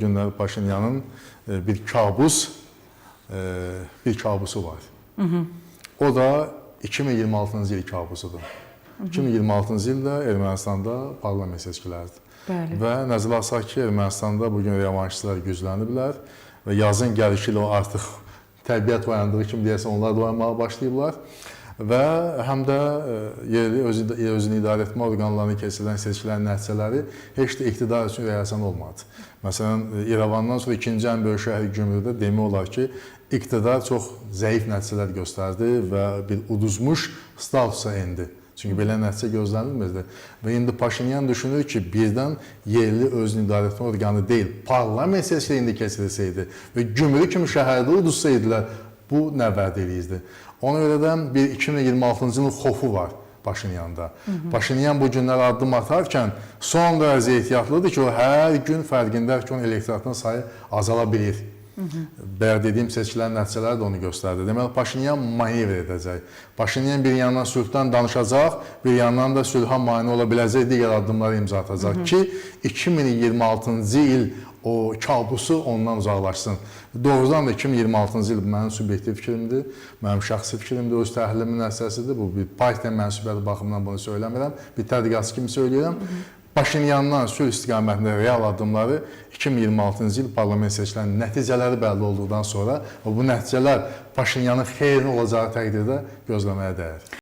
Günlər Paşinyanın bir kabusu var. O da 2026-cı il kabusudur. 2026-cı ildə Ermənistanda parlament seçkiləridir. Və nəzərə alsaq ki, Ermənistanda bugün revanşçılar gücləniblər və yazın gəlişi ilə artıq təbiət oyandığı kimi deyəsən onlar da oyanmağa başlayıblar. Və həm də yerli özünü idarə etmə orqanlarına keçirilən seçkilərin nəticələri heç də iqtidar üçün rəyəsən olmadı. Məsələn, İrəvandan sonra ikinci ən böyük şəhər Gümrüdə demək olar ki, iqtidar çox zəif nəticələr göstərdi və bir uduzmuş statusa endi. Çünki belə nəticə gözlənilmirdi. Və indi Paşinyan düşünür ki, birdən yerli özünü idarə etmə orqanı deyil, parlament seçkiləri indi keçirilsəydi və Gümrü kimi şəhərdə uduzsaydılar, bu nə vəd eləyirdi? Ona görə də bir 2026-cı ilin xofu var Paşinyanda. Paşinyan bu günlər addım atarkən son dərəcə ehtiyatlıdır ki, o hər gün fərqindədir ki, onun elektoratının sayı azala bilir. Bəyər dediyim seçkilərin nəticələri də onu göstərdi. Deməli, Paşinyan manevr edəcək. Paşinyan bir yandan sülhdən danışacaq, bir yandan da sülhə mane ola biləcək digər addımları imza atacaq ki, 2026-cı il o kabusu ondan uzaqlaşsın. Doğrudan da 2026-cı il mənim subyektiv fikrimdir, mənim şəxsi fikrimdir, öz təhlilimin əsasıdır. Bu bir partiya mənsubiyyəti baxımından bunu söyləmirəm, bir tədqiqatçı kimi söyləyirəm. Paşinyandan sülh istiqamətində real addımları 2026-cı il parlament seçkilərinin nəticələri bəlli olduqdan sonra bu nəticələr Paşinyanın xeyrinə olacağı təqdirdə gözləməyə dəyər.